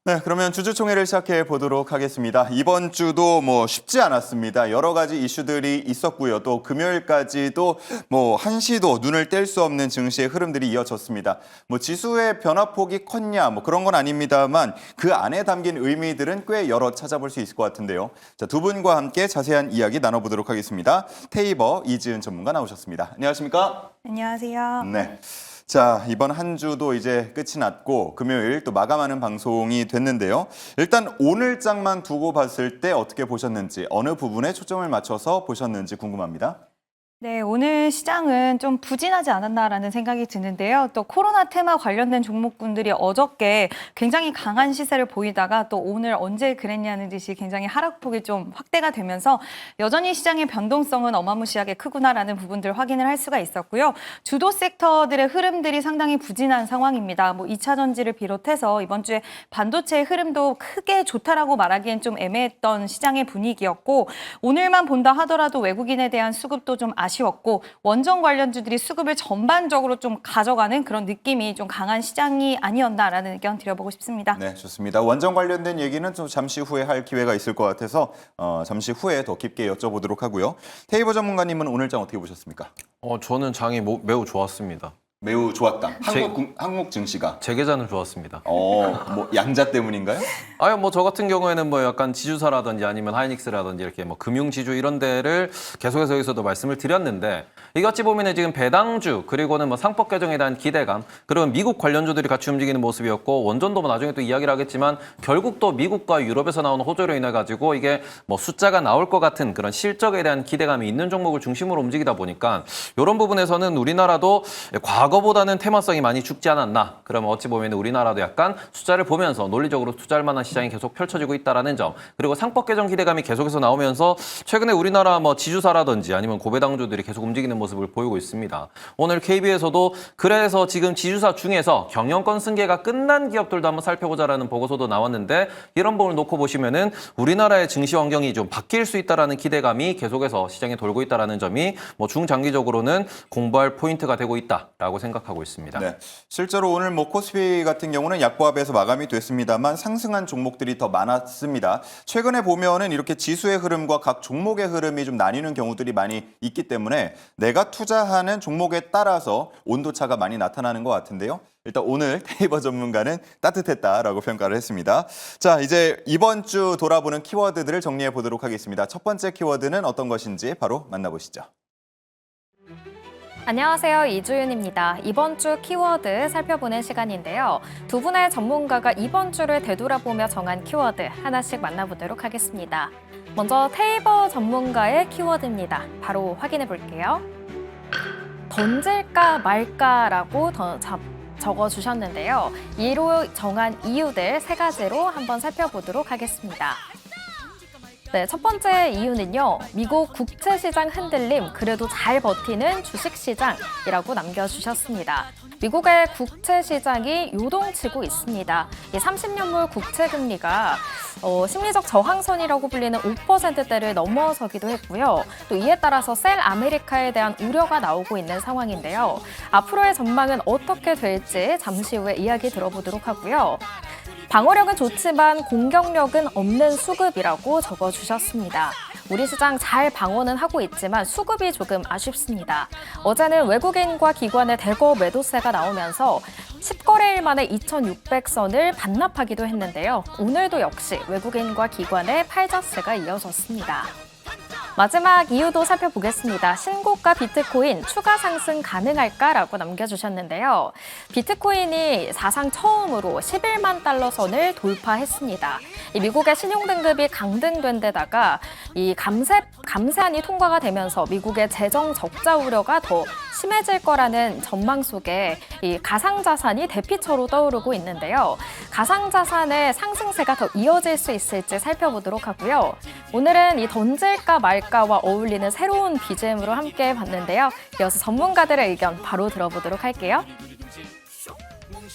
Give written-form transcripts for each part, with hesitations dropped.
네, 그러면 주주총회를 시작해 보도록 하겠습니다. 이번 주도 쉽지 않았습니다. 여러 가지 이슈들이 있었고요. 또 금요일까지도 한시도 눈을 뗄 수 없는 증시의 흐름들이 이어졌습니다. 지수의 변화폭이 컸냐 그런 건 아닙니다만 그 안에 담긴 의미들은 꽤 여러 찾아볼 수 있을 것 같은데요. 자, 두 분과 함께 자세한 이야기 나눠보도록 하겠습니다. 테이버 이지은 전문가 나오셨습니다. 안녕하십니까? 안녕하세요. 네. 자, 이번 한 주도 이제 끝이 났고 금요일 또 마감하는 방송이 됐는데요. 일단 오늘장만 두고 봤을 때 어떻게 보셨는지, 어느 부분에 초점을 맞춰서 보셨는지 궁금합니다. 네, 오늘 시장은 좀 부진하지 않았나라는 생각이 드는데요. 또 코로나 테마 관련된 종목군들이 어저께 굉장히 강한 시세를 보이다가 또 오늘 언제 그랬냐는 듯이 굉장히 하락폭이 좀 확대가 되면서 여전히 시장의 변동성은 어마무시하게 크구나라는 부분들 확인을 할 수가 있었고요. 주도 섹터들의 흐름들이 상당히 부진한 상황입니다. 2차 전지를 비롯해서 이번 주에 반도체의 흐름도 크게 좋다라고 말하기엔 좀 애매했던 시장의 분위기였고 오늘만 본다 하더라도 외국인에 대한 수급도 좀 아쉬웠고 원전 관련주들이 수급을 전반적으로 좀 가져가는 그런 느낌이 좀 강한 시장이 아니었나라는 의견 드려보고 싶습니다. 네, 좋습니다. 원전 관련된 얘기는 좀 잠시 후에 할 기회가 있을 것 같아서 잠시 후에 더 깊게 여쭤보도록 하고요. 테이버 전문가님은 오늘장 어떻게 보셨습니까? 저는 장이 매우 좋았습니다. 매우 좋았다. 한국 증시가. 제 계좌는 좋았습니다. 양자 때문인가요? 저 같은 경우에는 약간 지주사라든지 아니면 하이닉스라든지 이렇게 금융지주 이런 데를 계속해서 여기서도 말씀을 드렸는데 이게 어찌 보면은 지금 배당주 그리고는 상법 개정에 대한 기대감 그리고 미국 관련주들이 같이 움직이는 모습이었고 원전도 나중에 또 이야기를 하겠지만 결국 또 미국과 유럽에서 나오는 호조로 인해 가지고 이게 숫자가 나올 것 같은 그런 실적에 대한 기대감이 있는 종목을 중심으로 움직이다 보니까 이런 부분에서는 우리나라도 과거보다는 테마성이 많이 죽지 않았나. 그러면 어찌 보면 우리나라도 약간 숫자를 보면서 논리적으로 투자할 만한 시장이 계속 펼쳐지고 있다는 점. 그리고 상법 개정 기대감이 계속해서 나오면서 최근에 우리나라 지주사라든지 아니면 고배당주들이 계속 움직이는 모습을 보이고 있습니다. 오늘 KB에서도 그래서 지금 지주사 중에서 경영권 승계가 끝난 기업들도 한번 살펴보자라는 보고서도 나왔는데 이런 부분을 놓고 보시면은 우리나라의 증시 환경이 좀 바뀔 수 있다라는 기대감이 계속해서 시장에 돌고 있다라는 점이 중장기적으로는 공부할 포인트가 되고 있다라고 생각하고 있습니다. 네, 실제로 오늘 코스피 같은 경우는 약보합에서 마감이 됐습니다만 상승한 종목들이 더 많았습니다. 최근에 보면은 이렇게 지수의 흐름과 각 종목의 흐름이 좀 나뉘는 경우들이 많이 있기 때문에 내가 투자하는 종목에 따라서 온도차가 많이 나타나는 것 같은데요. 일단 오늘 테이버 전문가는 따뜻했다라고 평가를 했습니다. 자, 이제 이번 주 돌아보는 키워드들을 정리해 보도록 하겠습니다. 첫 번째 키워드는 어떤 것인지 바로 만나보시죠. 안녕하세요. 이주윤입니다. 이번 주 키워드 살펴보는 시간인데요. 두 분의 전문가가 이번 주를 되돌아보며 정한 키워드 하나씩 만나보도록 하겠습니다. 먼저 테이버 전문가의 키워드입니다. 바로 확인해 볼게요. 던질까 말까라고 적어주셨는데요. 이로 정한 이유들 세 가지로 한번 살펴보도록 하겠습니다. 네, 첫 번째 이유는요. 미국 국채시장 흔들림, 그래도 잘 버티는 주식시장이라고 남겨주셨습니다. 미국의 국채시장이 요동치고 있습니다. 이 30년물 국채금리가 심리적 저항선이라고 불리는 5%대를 넘어서기도 했고요. 또 이에 따라서 셀 아메리카에 대한 우려가 나오고 있는 상황인데요. 앞으로의 전망은 어떻게 될지 잠시 후에 이야기 들어보도록 하고요. 방어력은 좋지만 공격력은 없는 수급이라고 적어주셨습니다. 우리 시장 잘 방어는 하고 있지만 수급이 조금 아쉽습니다. 어제는 외국인과 기관의 대거 매도세가 나오면서 10거래일 만에 2,600선을 반납하기도 했는데요. 오늘도 역시 외국인과 기관의 팔자세가 이어졌습니다. 마지막 이유도 살펴보겠습니다. 신고가 비트코인 추가 상승 가능할까라고 남겨주셨는데요. 비트코인이 사상 처음으로 11만 달러 선을 돌파했습니다. 미국의 신용등급이 강등된 데다가 이 감세안이 통과가 되면서 미국의 재정 적자 우려가 더 심해질 거라는 전망 속에 이 가상자산이 대피처로 떠오르고 있는데요. 가상자산의 상승세가 더 이어질 수 있을지 살펴보도록 하고요. 오늘은 이 던질까 말까와 어울리는 새로운 BGM으로 함께 봤는데요. 이어서 전문가들의 의견 바로 들어보도록 할게요.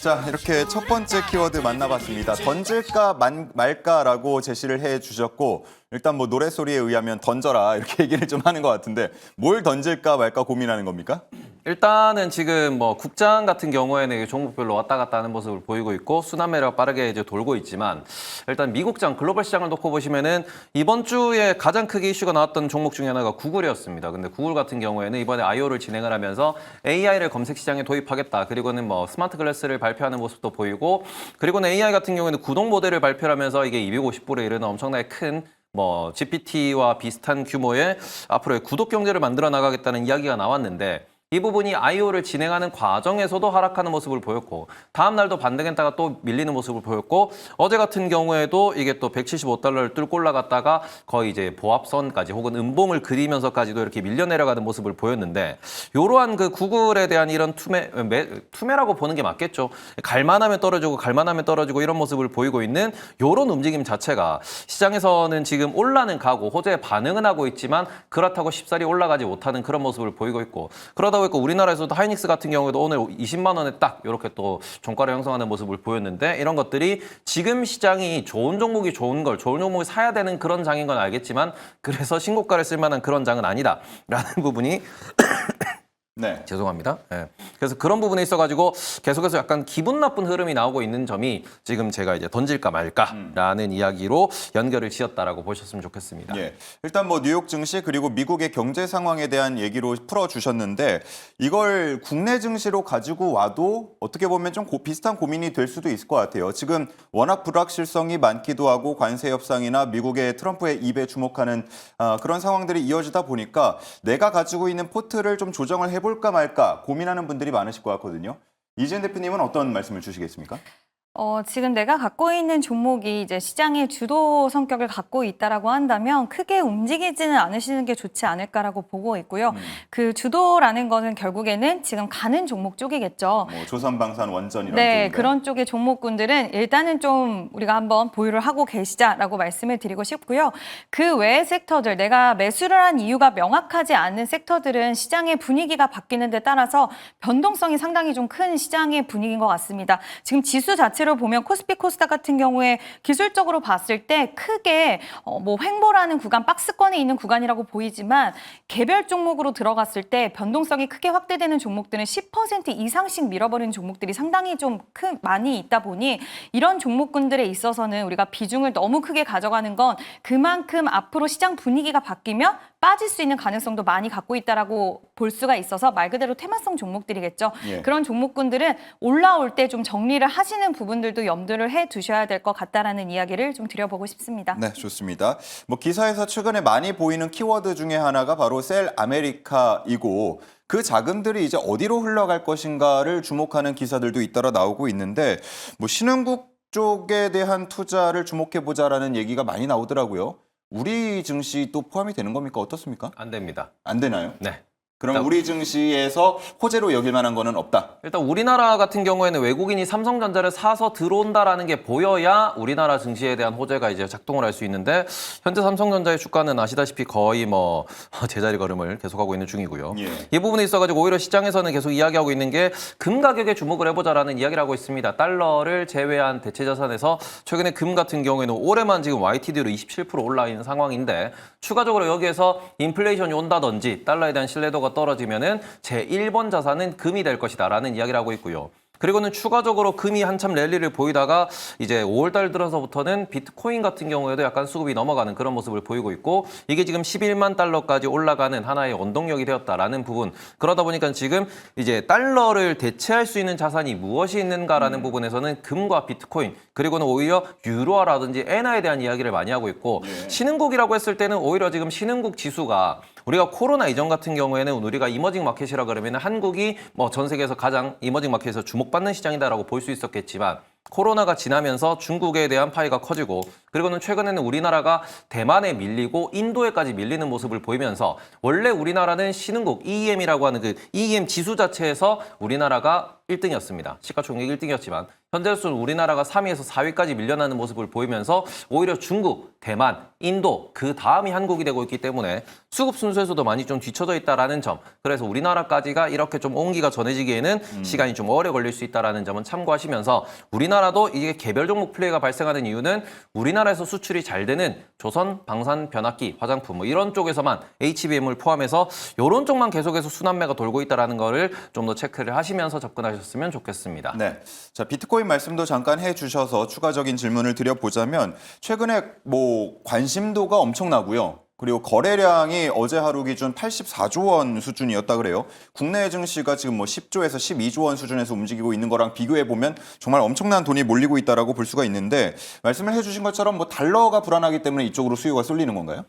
자, 이렇게 첫 번째 키워드 만나봤습니다. 던질까 말까라고 제시를 해주셨고 일단 뭐 노랫소리에 의하면 던져라 이렇게 얘기를 좀 하는 것 같은데 뭘 던질까 말까 고민하는 겁니까? 일단은 지금 뭐 국장 같은 경우에는 이게 종목별로 왔다 갔다 하는 모습을 보이고 있고 순환매력 빠르게 이제 돌고 있지만 일단 미국장 글로벌 시장을 놓고 보시면은 이번 주에 가장 크게 이슈가 나왔던 종목 중에 하나가 구글이었습니다. 근데 구글 같은 경우에는 이번에 I.O.를 진행을 하면서 AI를 검색 시장에 도입하겠다. 그리고는 뭐 스마트 글래스를 발표하는 모습도 보이고 그리고는 AI 같은 경우에는 구동 모델을 발표하면서 이게 250불에 이르는 엄청나게 큰 뭐 GPT와 비슷한 규모의 앞으로의 구독 경제를 만들어 나가겠다는 이야기가 나왔는데 이 부분이 I.O.를 진행하는 과정에서도 하락하는 모습을 보였고 다음 날도 반등했다가 또 밀리는 모습을 보였고 어제 같은 경우에도 이게 또 175달러를 뚫고 올라갔다가 거의 이제 보합선까지 혹은 음봉을 그리면서까지도 이렇게 밀려 내려가는 모습을 보였는데 이러한 그 구글에 대한 이런 투매라고 보는 게 맞겠죠. 갈만하면 떨어지고 갈만하면 떨어지고 이런 모습을 보이고 있는 이런 움직임 자체가 시장에서는 지금 올라는 가고 호재에 반응은 하고 있지만 그렇다고 쉽사리 올라가지 못하는 그런 모습을 보이고 있고 그러다 보니까 우리나라에서도 하이닉스 같은 경우에도 오늘 20만 원에 딱 이렇게 또 종가를 형성하는 모습을 보였는데 이런 것들이 지금 시장이 좋은 종목이 좋은 종목을 사야 되는 그런 장인 건 알겠지만 그래서 신고가를 쓸 만한 그런 장은 아니다라는 부분이 네. 죄송합니다. 네. 그래서 그런 부분에 있어가지고 계속해서 약간 기분 나쁜 흐름이 나오고 있는 점이 지금 제가 이제 던질까 말까라는 이야기로 연결을 지었다라고 보셨으면 좋겠습니다. 예. 일단 뭐 뉴욕 증시 그리고 미국의 경제 상황에 대한 얘기로 풀어주셨는데 이걸 국내 증시로 가지고 와도 어떻게 보면 좀 비슷한 고민이 될 수도 있을 것 같아요. 지금 워낙 불확실성이 많기도 하고 관세 협상이나 미국의 트럼프의 입에 주목하는 그런 상황들이 이어지다 보니까 내가 가지고 있는 포트를 좀 조정을 해볼까 말까 고민하는 분들이 많으실 것 같거든요. 이지은 대표님은 어떤 말씀을 주시겠습니까? 지금 내가 갖고 있는 종목이 이제 시장의 주도 성격을 갖고 있다라고 한다면 크게 움직이지는 않으시는 게 좋지 않을까라고 보고 있고요. 그 주도라는 거는 결국에는 지금 가는 종목 쪽이겠죠. 뭐 조선방산, 원전 이런 네, 쪽인가요? 그런 쪽의 종목군들은 일단은 좀 우리가 한번 보유를 하고 계시자라고 말씀을 드리고 싶고요. 그 외의 섹터들, 내가 매수를 한 이유가 명확하지 않은 섹터들은 시장의 분위기가 바뀌는 데 따라서 변동성이 상당히 좀 큰 시장의 분위기인 것 같습니다. 지금 지수 자체로 보면 코스피 코스닥 같은 경우에 기술적으로 봤을 때 크게 뭐 횡보라는 구간, 박스권에 있는 구간이라고 보이지만 개별 종목으로 들어갔을 때 변동성이 크게 확대되는 종목들은 10% 이상씩 밀어버리는 종목들이 상당히 좀 많이 있다 보니 이런 종목군들에 있어서는 우리가 비중을 너무 크게 가져가는 건 그만큼 앞으로 시장 분위기가 바뀌면 빠질 수 있는 가능성도 많이 갖고 있다라고 볼 수가 있어서 말 그대로 테마성 종목들이겠죠. 예. 그런 종목군들은 올라올 때 좀 정리를 하시는 부분들도 염두를 해 두셔야 될 것 같다라는 이야기를 좀 드려보고 싶습니다. 네, 좋습니다. 뭐 기사에서 최근에 많이 보이는 키워드 중에 하나가 바로 셀 아메리카이고 그 자금들이 이제 어디로 흘러갈 것인가를 주목하는 기사들도 잇따라 나오고 있는데 뭐 신흥국 쪽에 대한 투자를 주목해보자라는 얘기가 많이 나오더라고요. 우리 증시 또 포함이 되는 겁니까? 어떻습니까? 안 됩니다. 안 되나요? 네. 그럼 우리 증시에서 호재로 여길 만한 거는 없다? 일단 우리나라 같은 경우에는 외국인이 삼성전자를 사서 들어온다라는 게 보여야 우리나라 증시에 대한 호재가 이제 작동을 할 수 있는데 현재 삼성전자의 주가는 아시다시피 거의 뭐 제자리 걸음을 계속하고 있는 중이고요. 예. 이 부분에 있어가지고 오히려 시장에서는 계속 이야기하고 있는 게 금 가격에 주목을 해보자라는 이야기를 하고 있습니다. 달러를 제외한 대체 자산에서 최근에 금 같은 경우에는 올해만 지금 YTD로 27% 올라 있는 상황인데 추가적으로 여기에서 인플레이션이 온다든지 달러에 대한 신뢰도가 떨어지면은 제1번 자산은 금이 될 것이다라는 이야기를 하고 있고요. 그리고는 추가적으로 금이 한참 랠리를 보이다가 이제 5월달 들어서부터는 비트코인 같은 경우에도 약간 수급이 넘어가는 그런 모습을 보이고 있고 이게 지금 11만 달러까지 올라가는 하나의 원동력이 되었다라는 부분. 그러다 보니까 지금 이제 달러를 대체할 수 있는 자산이 무엇이 있는가라는 부분에서는 금과 비트코인 그리고는 오히려 유로화라든지 엔화에 대한 이야기를 많이 하고 있고 신흥국이라고 했을 때는 오히려 지금 신흥국 지수가 우리가 코로나 이전 같은 경우에는 우리가 이머징 마켓이라 그러면 한국이 뭐 전 세계에서 가장 이머징 마켓에서 주목받는 시장이다라고 볼 수 있었겠지만 코로나가 지나면서 중국에 대한 파이가 커지고 그리고는 최근에는 우리나라가 대만에 밀리고 인도에까지 밀리는 모습을 보이면서 원래 우리나라는 신흥국 EEM이라고 하는 그 EEM 지수 자체에서 우리나라가 1등이었습니다. 시가총액 1등이었지만 현재로서는 우리나라가 3위에서 4위까지 밀려나는 모습을 보이면서 오히려 중국, 대만, 인도 그 다음이 한국이 되고 있기 때문에 수급 순서에서도 많이 좀 뒤쳐져 있다라는 점. 그래서 우리나라까지가 이렇게 좀 온기가 전해지기에는 시간이 좀 오래 걸릴 수 있다라는 점은 참고하시면서 우리나라도 이게 개별 종목 플레이가 발생하는 이유는 우리나라에서 수출이 잘 되는 조선, 방산, 변압기, 화장품 뭐 이런 쪽에서만 HBM을 포함해서 이런 쪽만 계속해서 순환매가 돌고 있다라는 거를 좀 더 체크를 하시면서 접근하셨으면 좋겠습니다. 네. 자, 비트코인 말씀도 잠깐 해주셔서 추가적인 질문을 드려보자면 최근에 뭐 관심도가 엄청나고요. 그리고 거래량이 어제 하루 기준 84조 원 수준이었다 그래요. 국내 증시가 지금 뭐 10조에서 12조 원 수준에서 움직이고 있는 거랑 비교해 보면 정말 엄청난 돈이 몰리고 있다라고 볼 수가 있는데 말씀을 해주신 것처럼 뭐 달러가 불안하기 때문에 이쪽으로 수요가 쏠리는 건가요?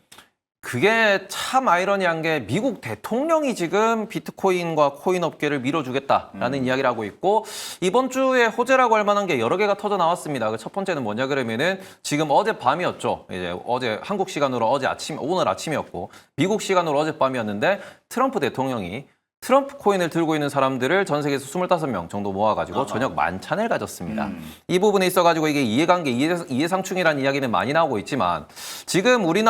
그게 참 아이러니한 게 미국 대통령이 지금 비트코인과 코인 업계를 밀어주겠다라는 이야기를 하고 있고 이번 주에 호재라고 할 만한 게 여러 개가 터져 나왔습니다. 그 첫 번째는 뭐냐 그러면은 지금 어젯밤이었죠. 이제 어제 한국 시간으로 오늘 아침이었고 미국 시간으로 어젯밤이었는데 트럼프 대통령이 트럼프 코인을 들고 있는 사람들을 전 세계에서 25명 정도 모아가지고 저녁 만찬을 가졌습니다. 이 부분에 있어가지고 이게 이해관계, 이해상충이라는 이야기는 많이 나오고 있지만 지금 우리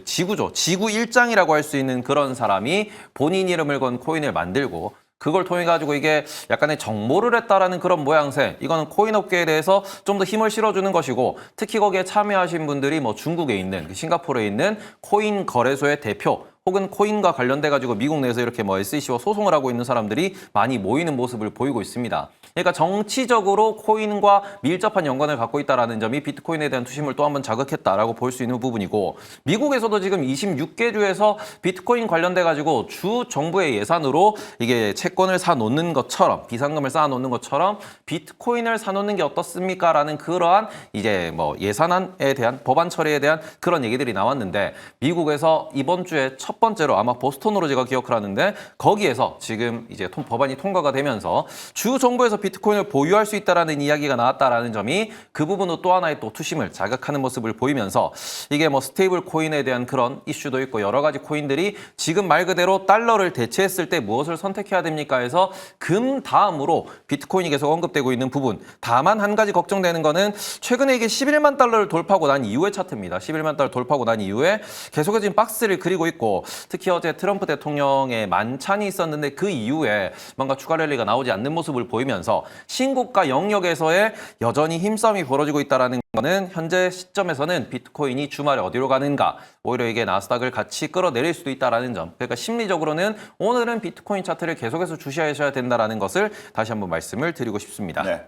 지구죠. 지구 일장이라고 할 수 있는 그런 사람이 본인 이름을 건 코인을 만들고 그걸 통해 가지고 이게 약간의 정모를 했다라는 그런 모양새. 이거는 코인 업계에 대해서 좀 더 힘을 실어주는 것이고 특히 거기에 참여하신 분들이 뭐 중국에 있는 싱가포르에 있는 코인 거래소의 대표 혹은 코인과 관련돼 가지고 미국 내에서 이렇게 뭐 SEC와 소송을 하고 있는 사람들이 많이 모이는 모습을 보이고 있습니다. 그러니까 정치적으로 코인과 밀접한 연관을 갖고 있다라는 점이 비트코인에 대한 투심을 또 한번 자극했다라고 볼 수 있는 부분이고 미국에서도 지금 26개 주에서 비트코인 관련돼 가지고 주 정부의 예산으로 이게 채권을 사 놓는 것처럼 비상금을 쌓아 놓는 것처럼 비트코인을 사 놓는 게 어떻습니까라는 그러한 이제 뭐 예산안에 대한 법안 처리에 대한 그런 얘기들이 나왔는데 미국에서 이번 주에 첫 번째로 아마 보스턴으로 제가 기억을 하는데 거기에서 지금 이제 법안이 통과가 되면서 주 정부에서 비트코인을 보유할 수 있다라는 이야기가 나왔다라는 점이 그 부분도 또 하나의 또 투심을 자극하는 모습을 보이면서 이게 뭐 스테이블 코인에 대한 그런 이슈도 있고 여러 가지 코인들이 지금 말 그대로 달러를 대체했을 때 무엇을 선택해야 됩니까 해서 금 다음으로 비트코인이 계속 언급되고 있는 부분. 다만 한 가지 걱정되는 거는 최근에 이게 11만 달러를 돌파하고 난 이후의 차트입니다. 11만 달러 돌파하고 난 이후에 계속해서 지금 박스를 그리고 있고 특히 어제 트럼프 대통령의 만찬이 있었는데 그 이후에 뭔가 추가 랠리가 나오지 않는 모습을 보이면서 신고가 영역에서의 여전히 힘싸움이 벌어지고 있다는 거는 현재 시점에서는 비트코인이 주말에 어디로 가는가 오히려 이게 나스닥을 같이 끌어내릴 수도 있다는 점. 그러니까 심리적으로는 오늘은 비트코인 차트를 계속해서 주시하셔야 된다는 것을 다시 한번 말씀을 드리고 싶습니다. 네.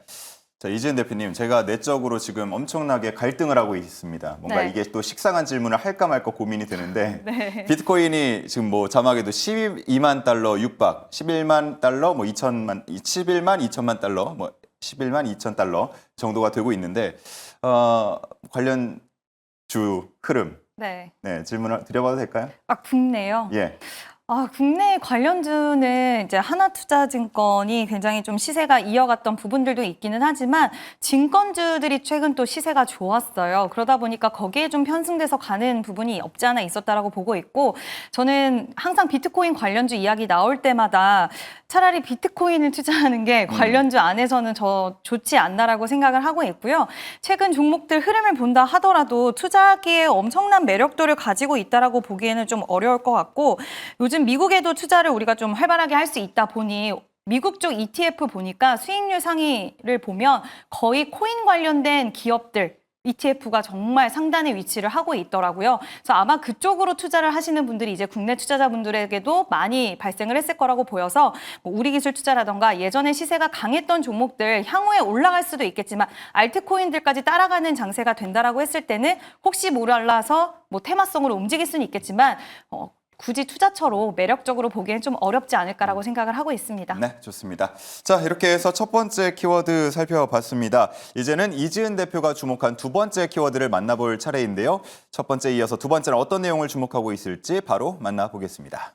자, 이지은 대표님, 제가 내적으로 지금 엄청나게 갈등을 하고 있습니다. 뭔가 네. 이게 또 식상한 질문을 할까 말까 고민이 되는데 네. 비트코인이 지금 뭐 자막에도 12만 달러 육박, 11만 달러, 뭐 11만 2천만 달러, 뭐 11만 2천 달러 정도가 되고 있는데 관련 주 흐름, 네. 네, 질문을 드려봐도 될까요? 국내요. 예. 국내 관련주는 이제 하나투자증권이 굉장히 좀 시세가 이어갔던 부분들도 있기는 하지만 증권주들이 최근 또 시세가 좋았어요. 그러다 보니까 거기에 좀 편승돼서 가는 부분이 없지 않아 있었다라고 보고 있고 저는 항상 비트코인 관련주 이야기 나올 때마다 차라리 비트코인을 투자하는 게 관련주 안에서는 좋지 않나라고 생각을 하고 있고요. 최근 종목들 흐름을 본다 하더라도 투자하기에 엄청난 매력도를 가지고 있다라고 보기에는 좀 어려울 것 같고 요즘 미국에도 투자를 우리가 좀 활발하게 할 수 있다 보니 미국 쪽 ETF 보니까 수익률 상위를 보면 거의 코인 관련된 기업들 ETF가 정말 상단의 위치를 하고 있더라고요. 그래서 아마 그쪽으로 투자를 하시는 분들이 이제 국내 투자자분들에게도 많이 발생을 했을 거라고 보여서 뭐 우리기술 투자라던가 예전에 시세가 강했던 종목들 향후에 올라갈 수도 있겠지만 알트코인들까지 따라가는 장세가 된다라고 했을 때는 혹시 몰라서 뭐 테마성으로 움직일 수는 있겠지만 굳이 투자처로 매력적으로 보기엔 좀 어렵지 않을까라고 생각을 하고 있습니다. 네, 좋습니다. 자, 이렇게 해서 첫 번째 키워드 살펴봤습니다. 이제는 이지은 대표가 주목한 두 번째 키워드를 만나볼 차례인데요. 첫 번째에 이어서 두 번째는 어떤 내용을 주목하고 있을지 바로 만나보겠습니다.